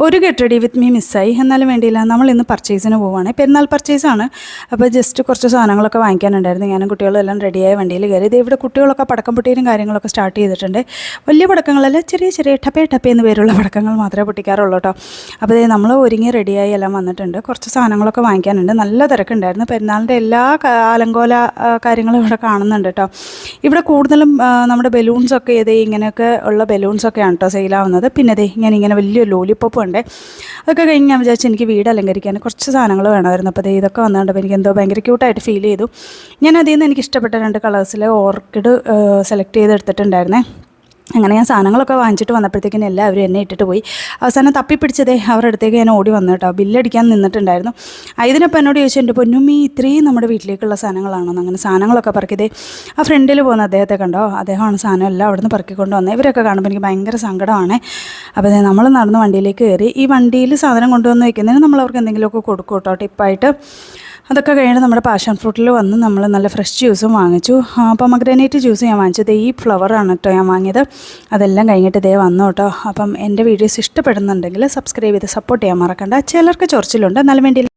ഒരു get ready with me മിസ്സായി. എന്നാലും വേണ്ടിയില്ല, നമ്മൾ ഇന്ന് പർച്ചേസിന് പോവുകയാണ്. പെരുന്നാൾ പർച്ചേസാണ്. അപ്പോൾ ജസ്റ്റ് കുറച്ച് സാധനങ്ങളൊക്കെ വാങ്ങിക്കാനുണ്ടായിരുന്നു. ഞാനും കുട്ടികളും എല്ലാം റെഡിയായ വണ്ടിയിൽ കയറി. ഇത് ഇവിടെ കുട്ടികളൊക്കെ പടക്കം പൊട്ടിയും കാര്യങ്ങളൊക്കെ സ്റ്റാർട്ട് ചെയ്തിട്ടുണ്ട്. വലിയ പടക്കങ്ങളല്ല, ചെറിയ ചെറിയ ടപ്പേ ടപ്പേ എന്ന് പേരുള്ള പടക്കങ്ങൾ മാത്രമേ പൊട്ടിക്കാറുള്ളൂ കേട്ടോ. അപ്പോൾ നമ്മൾ ഒരുങ്ങി റെഡിയായി എല്ലാം വന്നിട്ടുണ്ട്. കുറച്ച് സാധനങ്ങളൊക്കെ വാങ്ങിക്കാനുണ്ട്. നല്ല തിരക്കുണ്ടായിരുന്നു. പെരുന്നാളിൻ്റെ എല്ലാ അലങ്കോല കാര്യങ്ങളും ഇവിടെ കാണുന്നുണ്ട് കേട്ടോ. ഇവിടെ കൂടുതലും നമ്മുടെ ബലൂൺസൊക്കെ ഇങ്ങനെയൊക്കെ ഉള്ള ബലൂൺസൊക്കെയാണ് കേട്ടോ സെയിലാവുന്നത്. പിന്നെ ഇങ്ങനെ വലിയൊരു ലോലിപ്പോപ്പ് ഉണ്ട്. അതൊക്കെ കഴിഞ്ഞ് ഞാൻ വിചാരിച്ചു എനിക്ക് വീട് അലങ്കരിക്കാൻ കുറച്ച് സാധനങ്ങൾ വേണമായിരുന്നു. അപ്പോൾ ഇതൊക്കെ വന്നുകൊണ്ടപ്പോൾ എനിക്ക് എന്തോ ഭയങ്കര ക്യൂട്ടായിട്ട് ഫീൽ ചെയ്തു. ഞാൻ അതിൽ നിന്ന് എനിക്ക് ഇഷ്ടപ്പെട്ട 2 കളേഴ്സിൽ ഓർക്കിഡ് സെലക്ട് ചെയ്തെടുത്തിട്ടുണ്ടായിരുന്നേ. അങ്ങനെ ഞാൻ സാധനങ്ങളൊക്കെ വാങ്ങിച്ചിട്ട് വന്നപ്പോഴത്തേക്കിനും എല്ലാവരും എന്നെ ഇട്ടിട്ട് പോയി. അവസാനം തപ്പിപ്പിടിച്ചതേ അവരുടെ അടുത്തേക്ക് ഞാൻ ഓടി വന്നു കേട്ടോ. ബില്ലടിക്കാൻ നിന്നിട്ടുണ്ടായിരുന്നു. ഇതിനപ്പോൾ എന്നോട് ചോദിച്ചു, എൻ്റെ പൊന്നുമ്മി ഇത്രയും നമ്മുടെ വീട്ടിലേക്കുള്ള സാധനങ്ങളാണോ? അങ്ങനെ സാധനങ്ങളൊക്കെ പറക്കിയതേ ആ ഫ്രണ്ടിൽ പോകുന്ന അദ്ദേഹത്തെ കണ്ടോ, അദ്ദേഹമാണ് സാധനം എല്ലാം അവിടെ നിന്ന് പറക്കിക്കൊണ്ട് വന്നത്. ഇവരൊക്കെ കാണുമ്പോൾ എനിക്ക് ഭയങ്കര സങ്കടമാണ്. അപ്പോൾ നമ്മൾ നടന്ന് വണ്ടിയിലേക്ക് കയറി. ഈ വണ്ടിയിൽ സാധനം കൊണ്ടുവന്ന് വയ്ക്കുന്നതിന് നമ്മൾ അവർക്ക് എന്തെങ്കിലുമൊക്കെ കൊടുക്കും കേട്ടോ, ടിപ്പായിട്ട്. അതൊക്കെ കഴിഞ്ഞ് നമ്മുടെ പാഷൻ ഫ്രൂട്ടിൽ വന്ന് നമ്മൾ നല്ല ഫ്രഷ് ജ്യൂസും വാങ്ങിച്ചു. പൊമഗ്രാനൈറ്റ് ജ്യൂസ് ഞാൻ വാങ്ങിച്ചത് ഈ ഫ്ലവറാണ് കേട്ടോ ഞാൻ വാങ്ങിയത്. അതെല്ലാം കഴിഞ്ഞിട്ട് വന്നു കേട്ടോ. അപ്പം എൻ്റെ വീഡിയോസ് ഇഷ്ടപ്പെടുന്നുണ്ടെങ്കിൽ സബ്സ്ക്രൈബ് ചെയ്ത് സപ്പോർട്ട് ചെയ്യാൻ മറക്കണ്ട. ചിലർക്ക് ചൊറിച്ചിലുണ്ട്, എന്നാലും വേണ്ടിയില്ല.